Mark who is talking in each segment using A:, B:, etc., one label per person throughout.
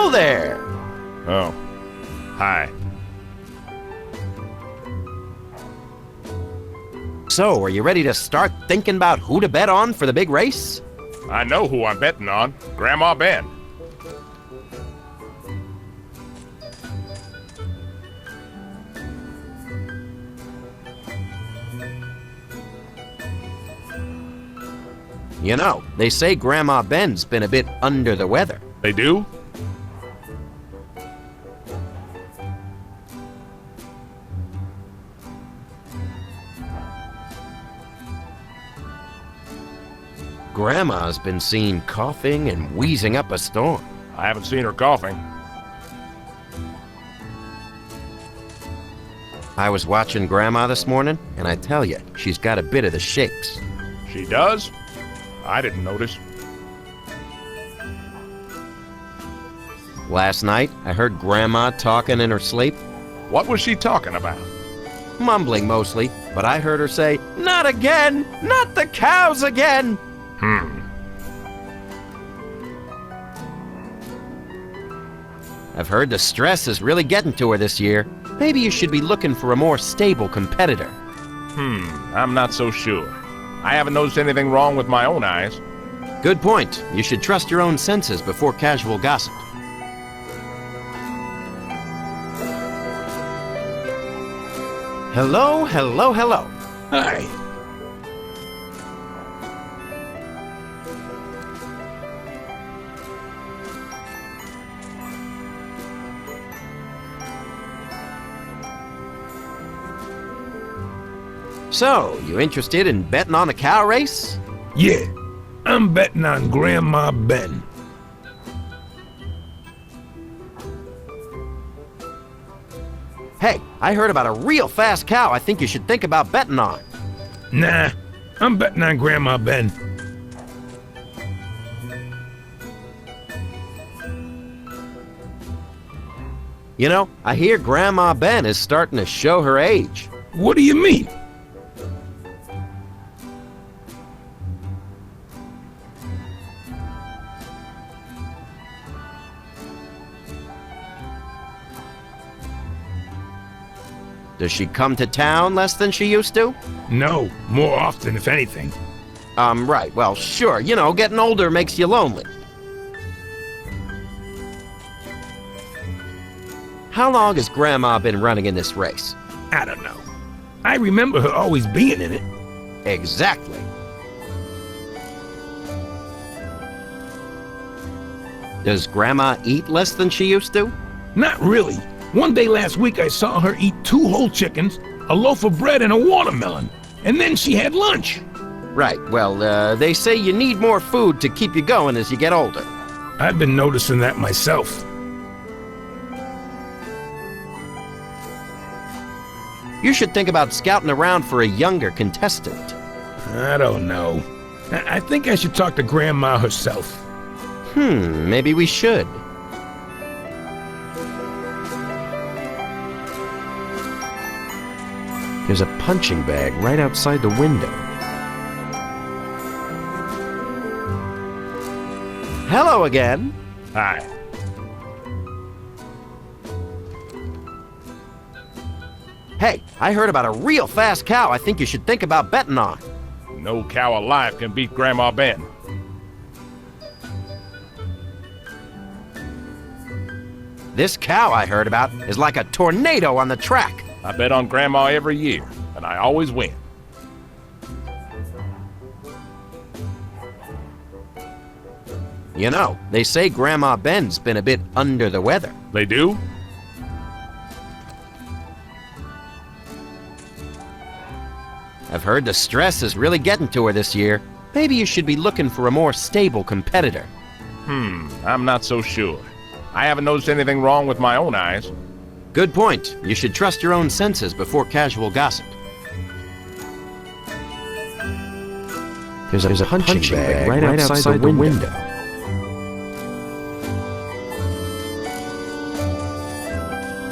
A: Hello there!
B: Oh. Hi.
A: So, are you ready to start thinking about who to bet on for the big race?
B: I know who I'm betting on. Grandma Ben.
A: You know, they say Grandma Ben's been a bit under the weather.
B: They do?
A: Grandma's been seen coughing and wheezing up a storm.
B: I haven't seen her coughing.
A: I was watching Grandma this morning, and I tell you, she's got a bit of the shakes.
B: She does? I didn't notice.
A: Last night, I heard Grandma talking in her sleep,
B: What was she talking about?
A: mumbling mostly, but I heard her say, "Not again! Not the cows again!" I've heard the stress is really getting to her this year. Maybe you should be looking for a more stable competitor.
B: I'm not so sure. I haven't noticed anything wrong with my own eyes.
A: Good point. You should trust your own senses before casual gossip. Hello, hello, hello.
C: Hi.
A: So, you interested in betting on a cow race?
C: Yeah, I'm betting on Grandma Ben.
A: Hey, I heard about a real fast cow I think you should think about betting on.
C: Nah, I'm betting on Grandma Ben.
A: You know, I hear Grandma Ben is starting to show her age.
C: What do you mean?
A: Does she come to town less than she used to?
C: No, more often if anything.
A: Right. Well, sure. You know, getting older makes you lonely. How long has Grandma been running in this race?
C: I don't know. I remember her always being in it.
A: Exactly. Does Grandma eat less than she used to?
C: Not really. One day last week I saw her eat 2 whole chickens, a loaf of bread, and a watermelon. And then she had lunch.
A: Right. Well, they say you need more food to keep you going as you get older.
C: I've been noticing that myself.
A: You should think about scouting around for a younger contestant.
C: I don't know. I think I should talk to Grandma herself.
A: Maybe we should. There's a punching bag right outside the window. Hello again.
B: Hi.
A: Hey, I heard about a real fast cow I think you should think about betting on.
B: No cow alive can beat Grandma Ben.
A: This cow I heard about is like a tornado on the track.
B: I bet on Grandma every year, and I always win.
A: You know, they say Grandma Ben's been a bit under the weather.
B: They do?
A: I've heard the stress is really getting to her this year. Maybe you should be looking for a more stable competitor.
B: I'm not so sure. I haven't noticed anything wrong with my own eyes.
A: Good point. You should trust your own senses before casual gossip. There's a punching bag right outside the window.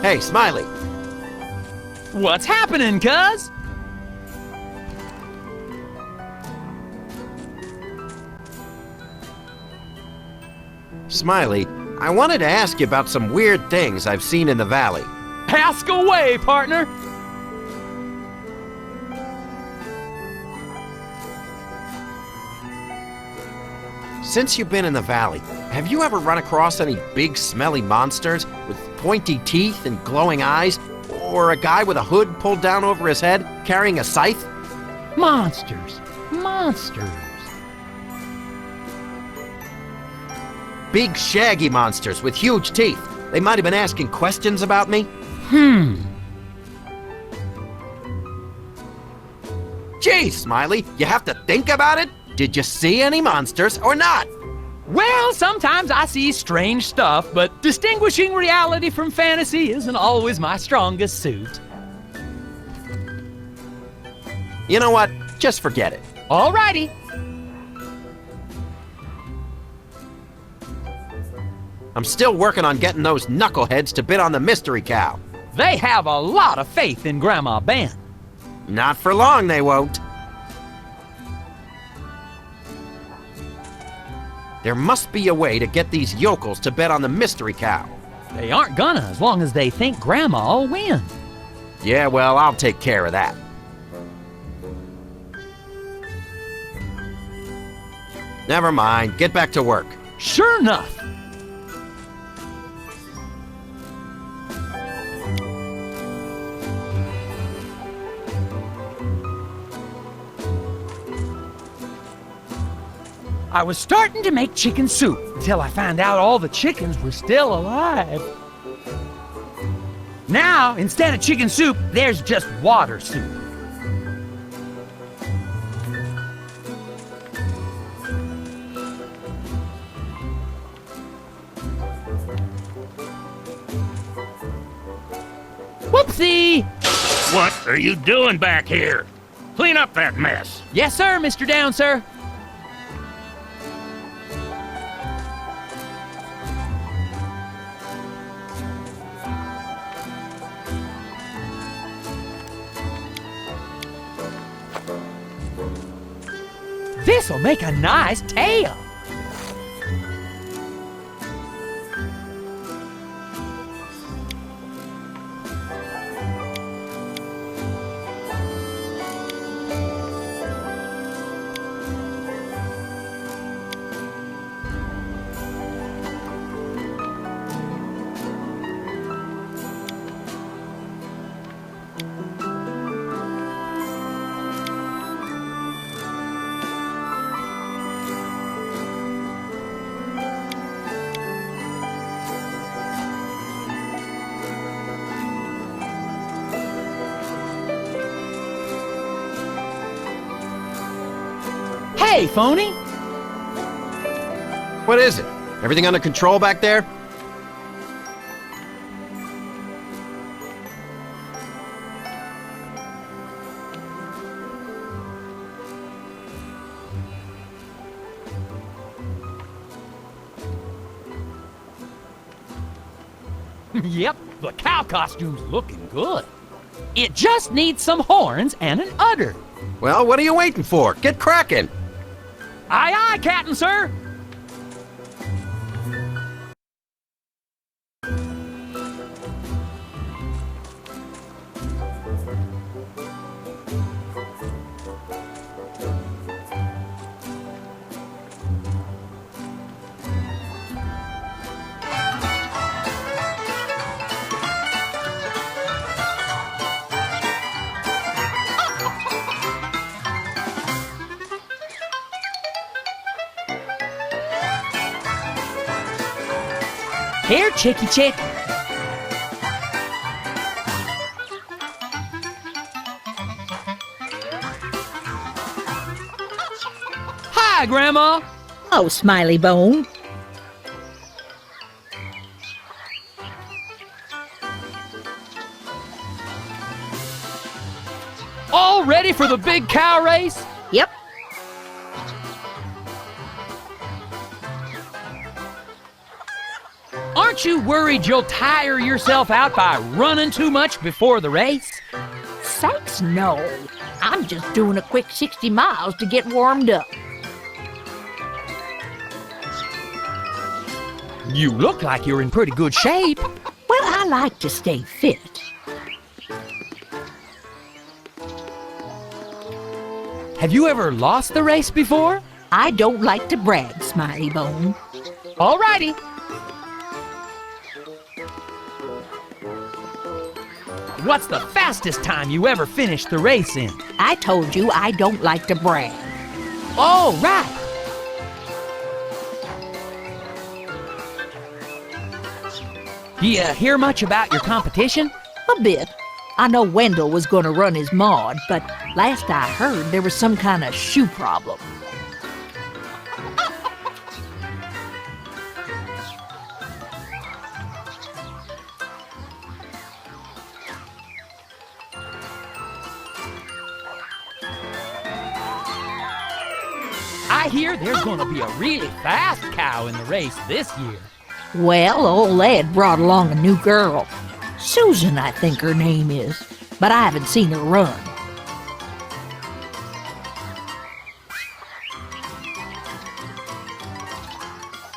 A: Hey, Smiley.
D: What's happening, cuz?
A: Smiley, I wanted to ask you about some weird things I've seen in the valley.
D: Ask away, partner.
A: Since you've been in the valley, have you ever run across any big, smelly monsters with pointy teeth and glowing eyes? Or a guy with a hood pulled down over his head carrying a scythe?
D: Monsters. Monsters.
A: Big, shaggy monsters with huge teeth. They might have been asking questions about me. Gee, Smiley, you have to think about it? Did you see any monsters or not?
D: Well, sometimes I see strange stuff, but distinguishing reality from fantasy isn't always my strongest suit.
A: You know what? Just forget it.
D: Alrighty.
A: I'm still working on getting those knuckleheads to bid on the mystery cow.
D: They have a lot of faith in Grandma Ben.
A: Not for long, they won't. There must be a way to get these yokels to bet on the mystery cow.
D: They aren't gonna as long as they think Grandma will win.
A: Yeah, well, I'll take care of that. Never mind. Get back to work.
D: Sure enough. I was starting to make chicken soup until I found out all the chickens were still alive. Now, instead of chicken soup, there's just water soup. Whoopsie!
E: What are you doing back here? Clean up that mess.
D: Yes, sir, Mr. Down, sir. This'll make a nice tail. Hey, Phony!
A: What is it? Everything under control back there?
D: Yep, the cow costume's looking good. It just needs some horns and an udder.
A: Well, what are you waiting for? Get cracking!
D: Aye, aye, Captain, sir! Here, Chicky Chick. Hi, Grandma.
F: Oh, Smiley Bone.
D: All ready for the big cow race?
F: Yep.
D: Aren't you worried you'll tire yourself out by running too much before the race?
F: Sakes, no. I'm just doing a quick 60 miles to get warmed up.
D: You look like you're in pretty good shape.
F: Well, I like to stay fit.
D: Have you ever lost the race before?
F: I don't like to brag, Smiley Bone.
D: Alrighty. What's the fastest time you ever finished the race in?
F: I told you I don't like to brag.
D: Oh, right. Do you hear much about your competition?
F: A bit. I know Wendell was going to run his mod, but last I heard there was some kind of shoe problem.
D: I hear there's going to be a really fast cow in the race this year.
F: Well, old lad brought along a new girl. Susan, I think her name is, but I haven't seen her run.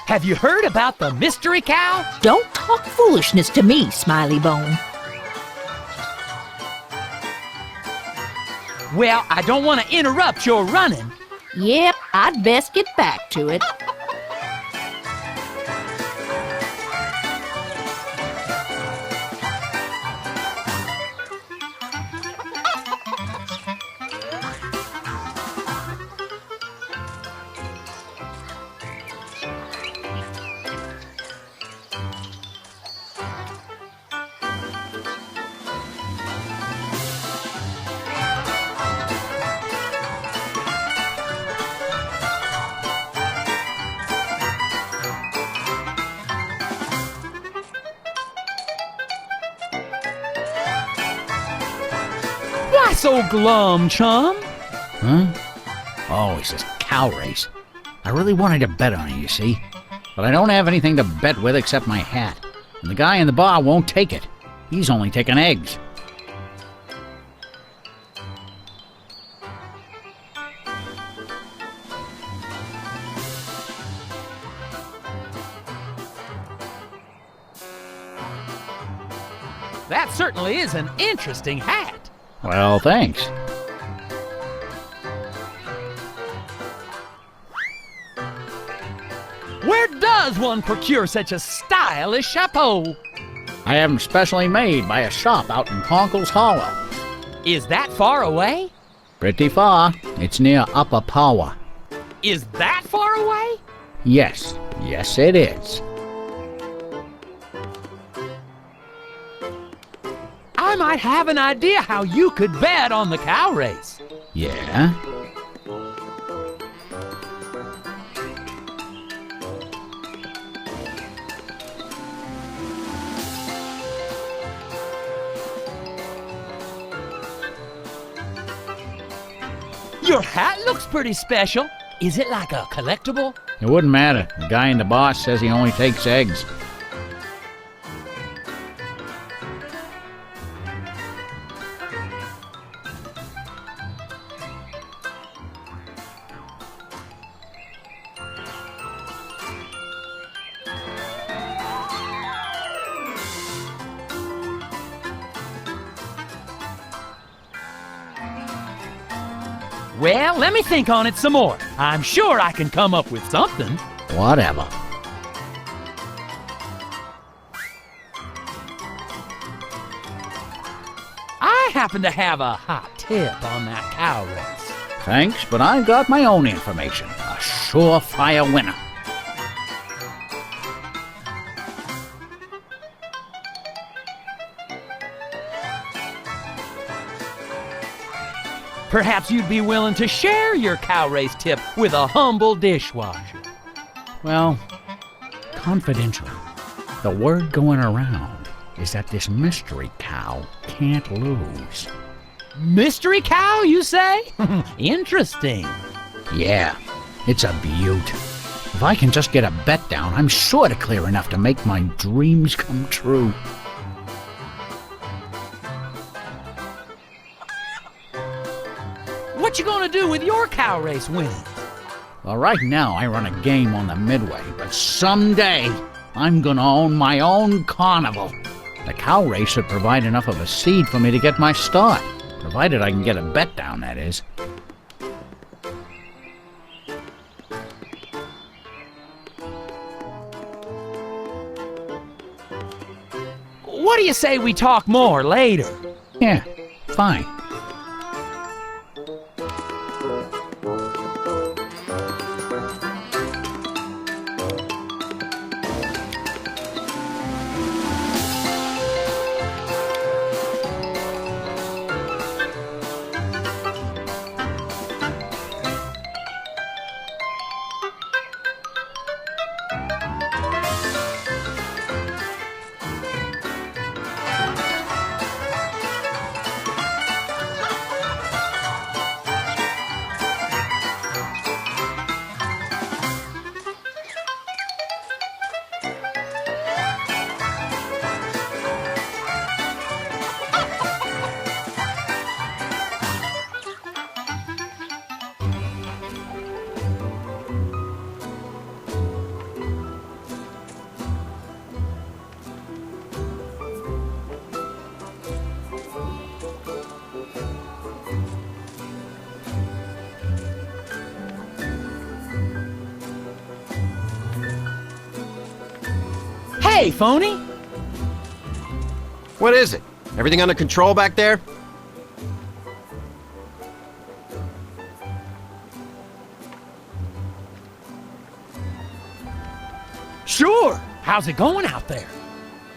D: Have you heard about the mystery cow?
F: Don't talk foolishness to me, Smiley Bone.
D: Well, I don't want to interrupt your running.
F: Yep, I'd best get back to it.
D: Why so glum, chum?
G: Huh? Oh, it's this cow race. I really wanted to bet on it, you see. But I don't have anything to bet with except my hat. And the guy in the bar won't take it. He's only taking eggs.
D: That certainly is an interesting hat.
G: Well, thanks.
D: Where does one procure such a stylish chapeau?
G: I have them specially made by a shop out in Conkle's Hollow.
D: Is that far away?
G: Pretty far. It's near Upper Power.
D: Is that far away?
G: Yes. Yes, it is.
D: I might have an idea how you could bet on the cow race.
G: Yeah?
D: Your hat looks pretty special. Is it like a collectible?
G: It wouldn't matter. The guy in the bar says he only takes eggs.
D: Well, let me think on it some more. I'm sure I can come up with something.
G: Whatever.
D: I happen to have a hot tip on that cow race.
G: Thanks, but I've got my own information. A surefire winner.
D: Perhaps you'd be willing to share your cow race tip with a humble dishwasher.
G: Well, confidential. The word going around is that this mystery cow can't lose.
D: Mystery cow, you say? Interesting.
G: Yeah, it's a beaut. If I can just get a bet down, I'm sure to clear enough to make my dreams come true.
D: What you gonna do with your cow race winnings?
G: Well, right now I run a game on the Midway, but someday I'm gonna own my own carnival. The cow race should provide enough of a seed for me to get my start. Provided I can get a bet down, that is.
D: What do you say we talk more later?
G: Yeah, fine.
D: Hey, Phony!
A: What is it? Everything under control back there?
D: Sure! How's it going out there?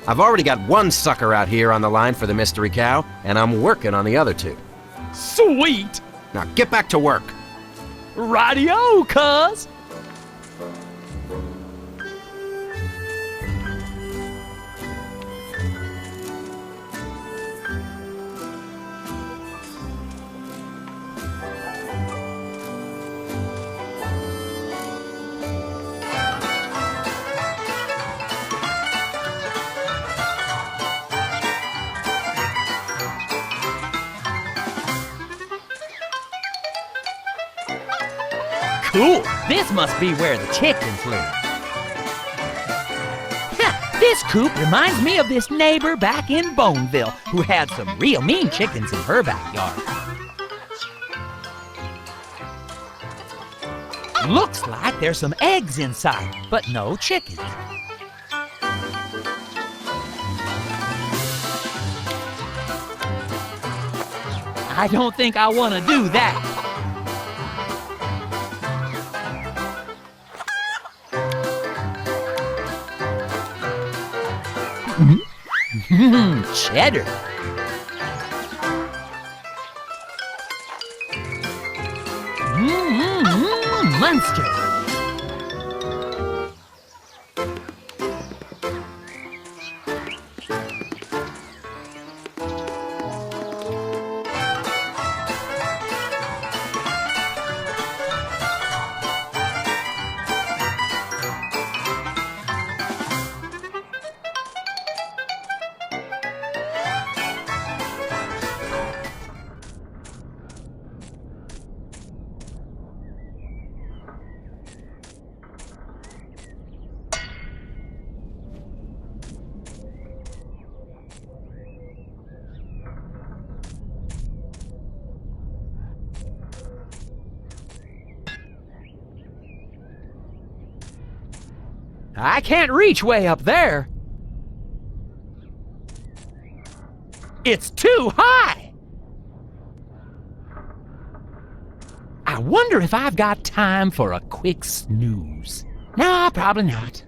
A: I've already got one sucker out here on the line for the mystery cow, and I'm working on the other two.
D: Sweet!
A: Now get back to work.
D: Radio, cuz! Cool! This must be where the chickens live. Ha! This coop reminds me of this neighbor back in Boneville who had some real mean chickens in her backyard. Looks like there's some eggs inside, but no chickens. I don't think I want to do that. Cheddar. Munster. I can't reach way up there. It's too high. I wonder if I've got time for a quick snooze. Nah, probably not.